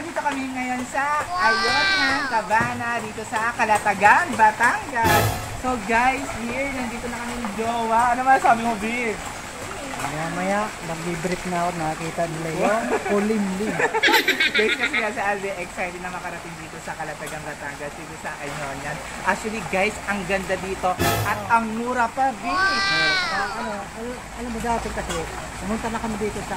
nandito kami ngayon sa Ayotang Cabana dito sa Calatagan, Batangas. So guys, here, nandito na kami ng jowa. Ano masasabi mo, Bill? Maya-maya, nag-brief na ako, nakakita nila yung kulimlim. Guys, kasi si Alvin excited na makarating dito sa Calatagan, Batangas, dito sa Ayotang. Actually guys, ang ganda dito at ang mura pa, Bill. Alam mo dati kasi, pumunta na kami dito sa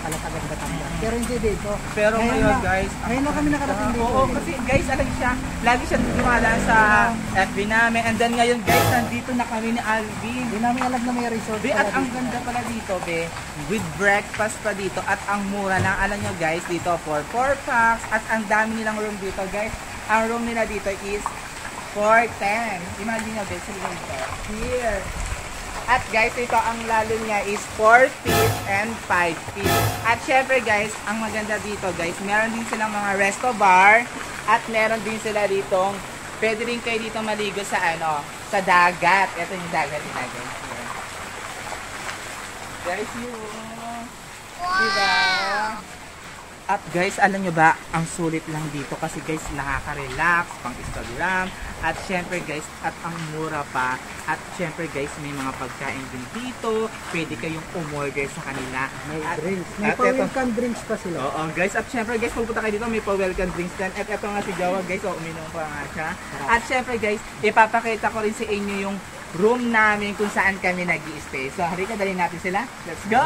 Calatagan, Batangas. Pero hindi dito. Pero ngayon guys, ngayon na kami nakarating dito. Oo, kasi guys, alam siya, lagi siya dumadaan sa FB namin. And then ngayon guys, nandito na kami ni Alvin. Hindi namin alam na may resort. Be, at ang ganda pala dito, be, with breakfast pa dito at ang mura lang. Alam nyo guys, dito for 4 packs at ang dami nilang room dito guys. Ang room nila dito is 410. Imagine nyo guys, dito. Here. At guys, ito ang lalo niya is 4 feet and 5 feet. At syempre guys, ang maganda dito guys, meron din silang mga resto bar at meron din sila ditong, pwede rin kayo dito maligo sa sa dagat. Ito yung dagat nila guys. Guys, yun. Diba? At guys, alam nyo ba, ang sulit lang dito kasi guys, nakaka-relax, pang Instagram. At syempre guys, at ang mura pa. At syempre guys, may mga pagkain din dito. Pwede kayong umorder sa kanila. May drinks. May pa-welcome drinks pa sila. Oo guys, at syempre guys, pagpunta kayo dito, may pa-welcome drinks din. At ito nga si Jawa guys, uminom pa nga siya. At syempre guys, ipapakita ko rin sa inyo yung room namin kung saan kami nag-i-stay. So, halika, dali natin sila. Let's go!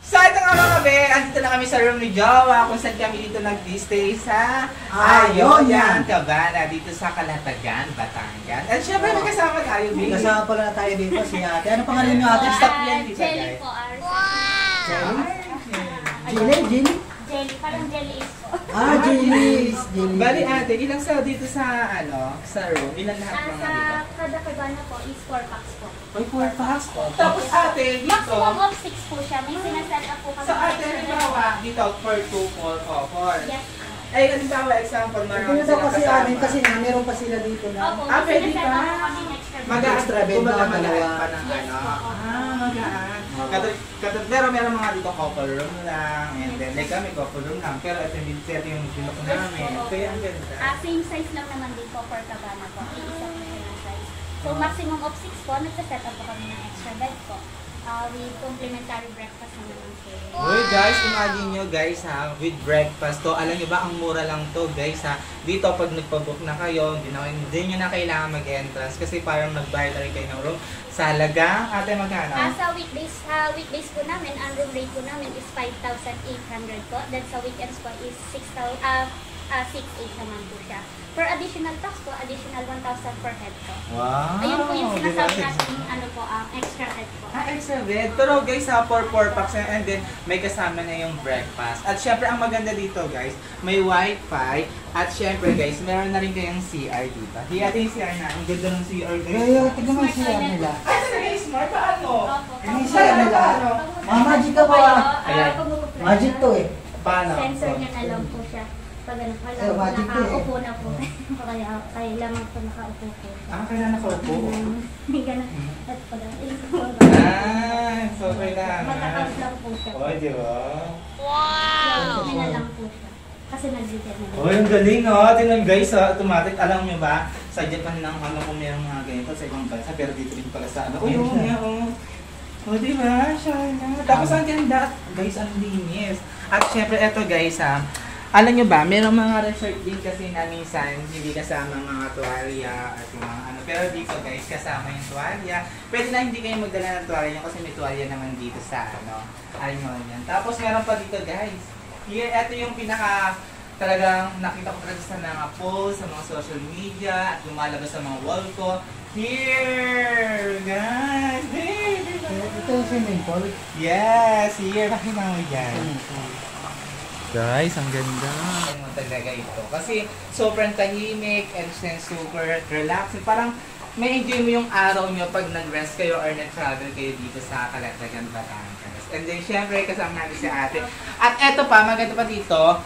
So, ito nga mga be, andito na kami sa room ni Jawa kung saan kami dito nag-i-stay sa Ayotang Cabana dito sa Calatagan, Batangas. At syempre, may kasama tayo, baby. Kasama pala tayo dito si ate. Ano pangalan niyo ate? Stop yan dito, Jelly guys. po, ours. Jelly? Jelly, parang jelly is po. Jelly. Bali ate, ilang sa dito sa sa room? Ilan lahat mga Sa dito? kada cabana po is 4 packs po. May 4 packs po. Tapos ate, dito. Maximum of 6 po siya. May sinaset up po kami. Sa ate, halimbawa, dito, 4, 2, 4. Yes. Ay, halimbawa, example, Ito marami na daw silang kasi kasama. amin kasi nga meron pa sila dito na. Opo, Ah, may pwede sinaset pa. up po kami extra bed. Extra bed na, Kumbaga, dalawa. magaan pa ng Yes, po. magaan. Pero meron mga dito couple room lang, and then like kami couple room lang, pero ito yung set yung binok namin. Kaya ang ganda. Same size lang naman din po for cabana po. Iisa po siya ng size. So maximum of 6 po, nagsaset up po kami ng extra bed po. With complimentary breakfast naman po. Uy guys, imagine nyo guys ha, with breakfast to, alam nyo ba ang mura lang to guys ha. Dito pag nagpabook na kayo, hindi nyo na kailangan mag-entrance kasi parang nag-bayad na rin kayo ng room. Sa halaga, ate magkano? Sa weekdays po namin, ang room rate po namin is 5,800 po. Then sa weekends po is 6,800 naman po siya. For additional tax po, additional 1,000 per head po. Wow! Ayun po yung sinasabi diba? natin, extra head po. Extra bed. Pero guys ha, for 4 packs and then may kasama na yung breakfast. At syempre, ang maganda dito guys, may wifi. At syempre guys, meron na rin kayong CR dito. Hiya yung CR na. Ang ganda ng CR guys. Kaya tignan mo siya nila. Ay, talaga yung smart. Paano? Hindi siya nila. Magic ka ba? Ayan. Magic to eh. Paano? Sensor niya na lang po siya. Pag ano, magic to eh. nakaupo na po. Kaya lamang po nakaupo po. Kailan nakaupo? May ganun. At pag So kailangan. magkakount lang po siya. Oh, di ba? Wow! Na lang po siya. Kasi nag-return na. Oh, yung galing tingnan guys automatic. Alam nyo ba, sa Japan lang kung mayroong mga ganito sa ibang bansa, pero dito rin pala sa ano. Yung nga, oh, di ba? Shana. Tapos ang ganda. Guys, ang linis. At syempre, eto guys alam nyo ba, mayroong mga resort din kasi na minsan hindi kasama mga tuwalya at yung mga ano. Pero dito guys, kasama yung tuwalya. Pwede na hindi kayo magdala ng tuwalya kasi may tuwalya naman dito sa alam nyo yan. Tapos meron pa dito guys. Here, ito yung pinaka talagang nakita ko talaga sa mga posts, sa mga social media, at lumalabas sa mga wall ko. Here! Guys! Ito yung swimming pool. Yes! Here! Pakita mo yan. Guys, ang ganda. Ano talaga ito. Kasi sobrang tahimik and then super relaxing. Parang may enjoy mo yung araw nyo pag nag-rest kayo or nag-travel kayo dito sa Calatagan, Batangas. And then syempre kasama natin si ate. At eto pa, maganda pa dito.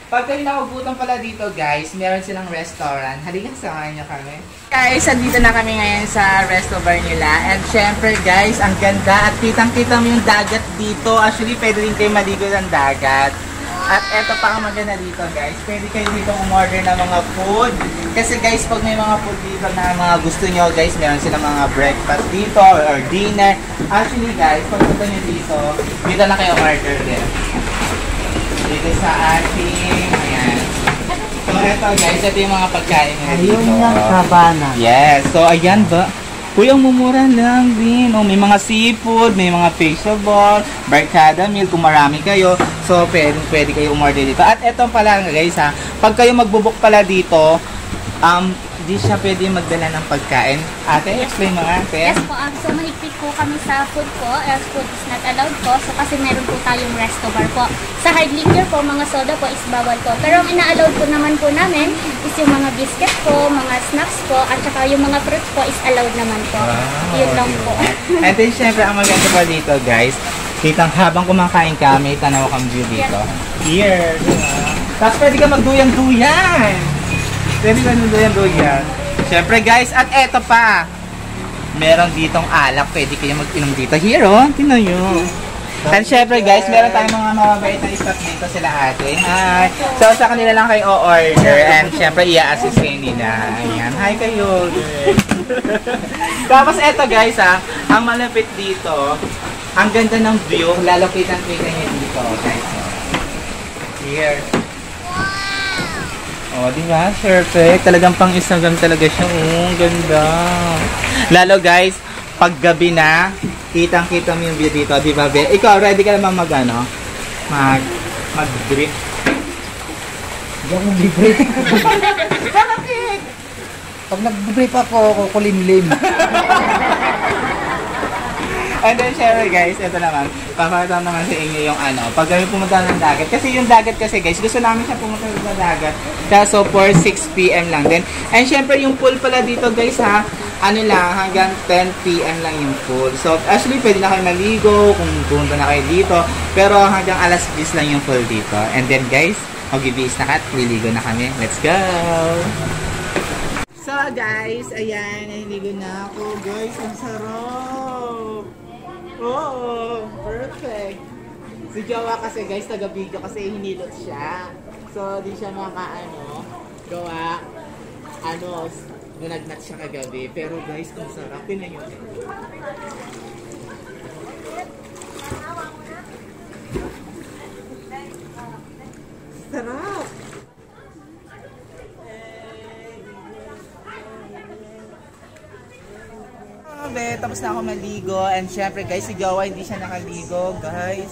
Pag kayo nakagutom pala dito guys, meron silang restaurant. Halika, samahan nyo kami. Guys, andito na kami ngayon sa resto bar nila. And syempre guys, ang ganda at kitang-kita mo yung dagat dito. Actually, pwede rin kayo maligo ng dagat. At eto pa ang maganda dito guys, pwede kayo dito umorder ng mga food. Kasi guys, pag may mga food dito na mga gusto nyo guys, meron silang mga breakfast dito or dinner. Actually guys, pag punta nyo dito na kayo order din. Dito sa ating, ayan. So eto guys, ito yung mga pagkain nila dito. Ayun yung Cabana. Yes, so ayan ba? Uy, ang mumura lang din. Oh, may mga seafood, may mga vegetable, barkada meal kung marami kayo. So, pwede kayo umorder dito. At eto pala guys ha, pag kayo magbubuk pala dito, di siya pwede magdala ng pagkain. Ate, explain mo nga, ate. Yes po, so mahigpit po kami sa food po, as food is not allowed po, so kasi meron po tayong resto bar po. Sa hard liquor po, mga soda po is bawal po. Pero ang ina-allowed po naman po namin is yung mga biscuit po, mga snacks po, at saka yung mga fruits po is allowed naman po. Yun lang po. And then, syempre, ang maganda pa dito, guys, kitang habang kumakain ka, may tanaw kang view dito. Here, diba? Tapos pwede ka magduyan-duyan. Pwede ka magduyan-duyan. Syempre, guys, at eto pa. Meron ditong alak, pwede kayo mag-inom dito. Here, oh, tingnan nyo. And syempre, guys, meron tayong mga mababait na staff dito sila ate. Hi! So, sa kanila lang kayo o-order. And syempre, i-assist kayo nila. Ayan, hi kayo. Tapos eto, guys, ha, ang malapit dito, ang ganda ng view, lalo kitang-kita nyo dito, guys. Here. Oh, di ba? Perfect. Talagang pang Instagram talaga siya. Oh, ganda. Lalo guys, pag gabi na, kitang-kita mo yung view dito, di ba, Be? Ikaw, ready ka naman mag-ano? Mag-drip? Hindi ako mag-brief. Pag nag-brief ako, kukulimlim. And then, syempre guys, ito naman, papakita naman sa inyo yung ano, pag kami pumunta ng dagat. Kasi yung dagat kasi guys, gusto namin siya pumunta sa dagat. Kaso for 6 PM lang din. And syempre yung pool pala dito guys ha, ano lang, hanggang 10 PM lang yung pool. So actually pwede na kayo maligo kung pumunta na kayo dito. Pero hanggang alas 10 lang yung pool dito. And then guys, magbibihis na kat, liligo na kami. Let's go! So guys, ayan, naliligo na ako. Guys, ang sarap! Oh, perfect. Si Jowa kasi guys, taga-video kasi hinilot siya. So, di siya gawa, gunagnat siya kagabi. Pero guys, ang sarap. Tingnan nyo. Sarap! Tapos na ako maligo and syempre guys, si Jowa hindi siya nakaligo guys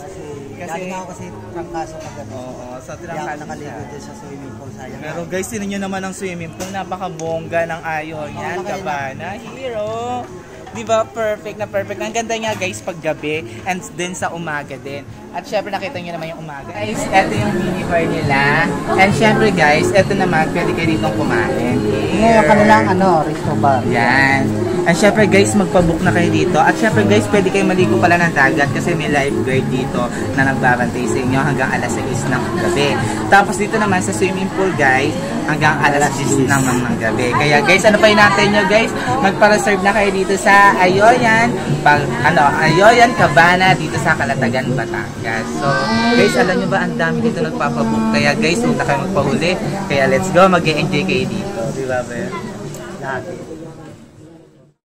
Kasi ako kasi trangkaso kagabi. Oo, so Hindi ako nakaligo din sa swimming pool, sayang. pero guys, tinan nyo naman ang swimming pool, napakabongga ng ayo yan, Cabana Hero. Diba? Perfect na perfect. Ang ganda niya guys pag gabi and din sa umaga din. At syempre nakita nyo naman yung umaga. Guys, eto yung mini bar nila. And syempre guys, eto naman pwede kayo ditong kumain. Ngayon kanilang resto bar. Yan. And syempre guys, magpabook na kayo dito. At syempre guys, pwede kayo maligo pala ng dagat kasi may lifeguard dito na nagbabantay sa inyo hanggang alas 6 ng gabi. Tapos dito naman sa swimming pool guys, hanggang alas 10 naman ng gabi. Kaya guys, ano pa hinantay nyo guys? Magpa-reserve na kayo dito sa Ayoyan, Ayoyan Cabana dito sa Calatagan, Batangas. So guys, alam nyo ba ang dami dito nagpapabook. Kaya guys, huwag na kayo magpahuli. Kaya let's go, mag-e-enjoy kayo dito. Diba ba? Lagi.